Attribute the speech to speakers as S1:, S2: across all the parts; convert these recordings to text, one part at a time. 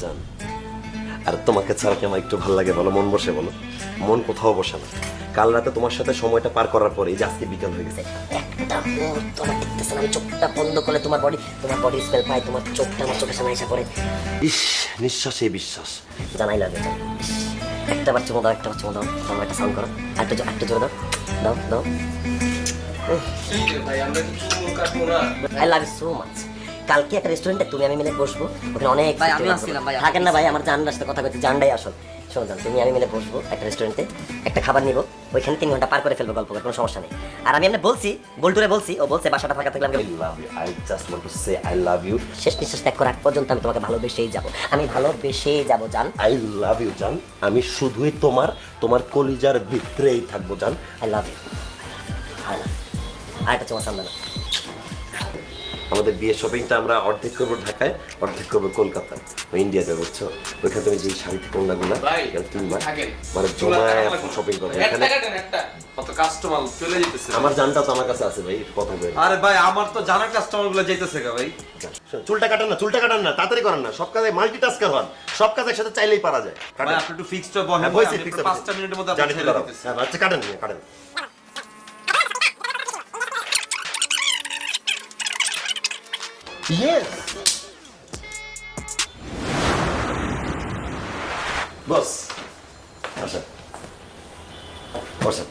S1: জান, আর তোমাকে ছাড়া কি আমার একটু ভালো লাগে বলো? মন বসে বলো? মন কোথাও বসে না। কাল রাতে তোমার সাথে সময়টা পার করার পরে এই যে আজকে বিকাল হয়ে গেছে,
S2: একটা মুহূর্ত আমার দেখতেছে না। আমি চোখটা বন্ধ করলে তোমার বডি স্মেল পাই, তোমার চোখটা আমার চোখের সামনে এসে পড়ে।
S1: ইস, নিঃশ্বাসে বিশ্বাস।
S2: জানাই লাগে একটা বার চুমো দাও, একটা বার চুমো দাও, তোমার একটা সাউন্ড করো, একটা জোরে দাও, দাও দাও। I love you so much. কালকে একটা রেস্টুরেন্টে তুমি আমি মিলে বসবো, ওখানে অনেক
S3: ভাই, আমি আসছিলাম ভাই,
S2: থাকেন না ভাই, আমার জানলার সাথে কথা বলতে জানডাই আসল। শোনো জান, তুমি আমি মিলে বসবো একটা রেস্টুরেন্টে, একটা খাবার নিবো, ওইখানে 3 ঘন্টা পার করে ফেলবো গল্প করে, কোনো সমস্যা নেই। আর আমি এমনি বলছি, বল্টুরে বলছি, ও বলছে বাসাটা ফাঁকা থাকলে
S1: I love you. I just want to say I love you.
S2: শেষ নিঃশ্বাস ত্যাগ করার আগ পর্যন্ত আমি তোমাকে ভালোবেসেই যাবো, আমি ভালোবেসেই যাবো জান।
S1: I love you জান। আমি শুধুই তোমার কলিজার ভিতরেই থাকবো জান।
S2: I love you. আর একটা চুমা সামনে না।
S1: আমাদের বিয়ের শপিংটা আমরা অর্ধেক করবো ঢাকায়, অর্ধেক করবো কলকাতায়, ইন্ডিয়াতে, বুঝছো? ওইখানে তুমি যে শাড়ি কোনগুলো
S4: ভাই,
S1: কিনবা,
S4: থাকেন।
S1: মানে জমায় শপিং করো এখানে।
S4: কত কাস্টমার চলে যেতেছে।
S1: আমার জানটা তো আমার কাছে আছে ভাই, কথা বলে।
S4: আরে ভাই, আমার তো জানা কাস্টমার গুলো যাইতেছে গা ভাই।
S1: চুলটা কাটান না, তাড়াতাড়ি করেন না, সব কাজে মাল্টিটাস্কার হন, সব কাজ একসাথে চাইলেই পারা যায়।
S4: ভাই আপনি একটু ফিক্সড বহেন,
S1: হ্যাঁ,
S4: ভাই,
S1: হয়েছে,
S4: আমি
S1: fixed
S4: একটু
S1: হয়েছে।
S4: 5টা মিনিটের মধ্যে
S1: জানি
S4: আপনি
S1: তো
S4: ছেড়ে
S1: দাও।
S4: দিতেছি।
S1: হ্যাঁ, আচ্ছা কাটেন। Yes. বস, আসেন। বসেন।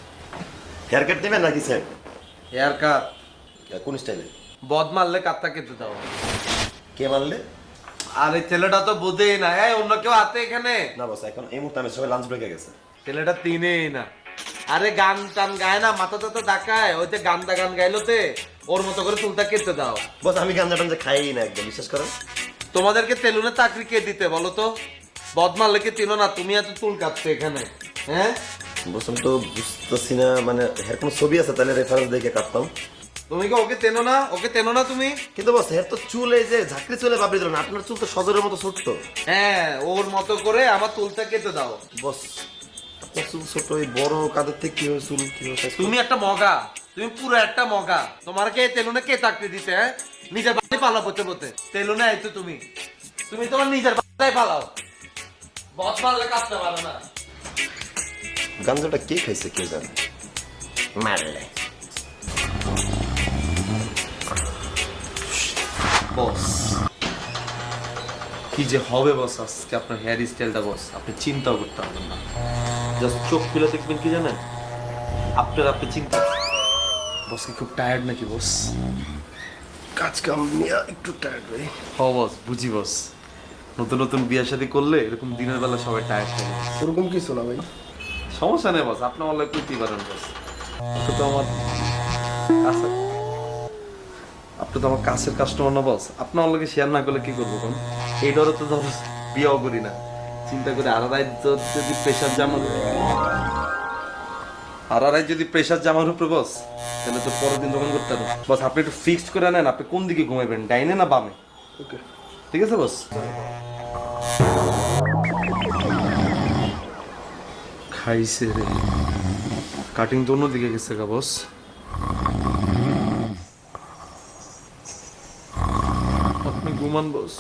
S1: হেয়ার কাট নেবেন নাকি স্যার?
S4: হেয়ার কাট
S1: কোন স্টাইলে?
S4: বদ মারলে কাটটা কেটে দাও।
S1: কে মানলে?
S4: আরে ছেলেটা তো বোঝেই না। এই অন্য কেউ আছে এখানে?
S1: না বস, এখন এই মুহূর্তে আমি সবাই লাঞ্চ ব্রেকে গেছে।
S4: ছেলেটা তিনেই না। আরে গান টান গায় না, মাথা টাথা ডাকায়, ওই যে গান গাইলোতে ওর মতো করে চুলটা কেটে দাও।
S1: বস, আমি গাঞ্জা টাঞ্জা খাই না একদম, বিশ্বাস করেন।
S4: তোমাদেরকে তেলুনে চাকরি কে দিতে বলো তো? বদ মারলে কি তিনো না? তুমি এত চুল কাটছো এখানে, হ্যাঁ?
S1: বস, আমি তো বুঝতেছি না, মানে হেয়ার কোনো ছবি আছে তাহলে রেফারেন্স দেখে কাটতাম।
S4: তুমি কি ওকে তেনো না? ওকে তেনো না তুমি?
S1: কিন্তু বস, হেয়ার তো চুল এই যে ঝাঁকড়ি চুলে বাবরি দিল না, আপনার চুল তো সজরের মতো ছোট্ট।
S4: হ্যাঁ, ওর মতো করে আমার চুলটা কেটে দাও।
S1: বস, আপনার চুল ছোট, এই বড় কাদের থেকে কি হয় চুল, কি হয়?
S4: তুমি একটা মগা, তুমি পুরো একটা মগা। তোমার কে তেলুনে কে চাকরি দিতে? হ্যাঁ, নিজের বাড়ি পালাও বলতে বলতে। তেলুনে আইতো তুমি, তুমি তোমার নিজের বাড়িটাই পালাও। বদ মারলে কাটতে পারো না।
S1: গাঞ্জাটা কে খাইছে কে জানে?
S2: মারলে
S4: বস, কি যে হবে বস আজকে আপনার হেয়ার স্টাইলটা বস আপনি চিন্তাও করতে পারবেন না। জাস্ট চোখ খুলে দেখবেন কি জানেন, আপনি চিন্তা। বস কি খুব টায়ার্ড নাকি বস?
S1: কাজ কাম নিয়ে একটু টায়ার্ড ভাই।
S4: হ বস, বুঝি বস। নতুন নতুন বিয়ে শাদী করলে এরকম দিনের বেলা সবাই টায়ার্ড থাকে।
S1: ওরকম কিছু না ভাই।
S4: সমস্যা নেই বস, আপনি আমার লাগে করতেই পারেন বস। আপনি তো আমার কাছে, আপনি তো আমার কাছের কাস্টমার না বস। আপনি আমার লাগে শেয়ার না করলে কি করবো কোন? এই ডরে তো ধর বিয়েও করি না। চিন্তা করে আড়াই যদি প্রেশার জামার উপরে বস, তাহলে তো পরের দিন দোকান করতে হবে বস। আপনি একটু ফিক্সড করে নেন, আপনি কোন দিকে ঘুমাবেন, ডাইনে না বামে?
S1: ওকে,
S4: ঠিক আছে বস। খাইছে রে, কাটিং তো অন্যদিকে গেছে গা বস। আপনি ঘুমান বস।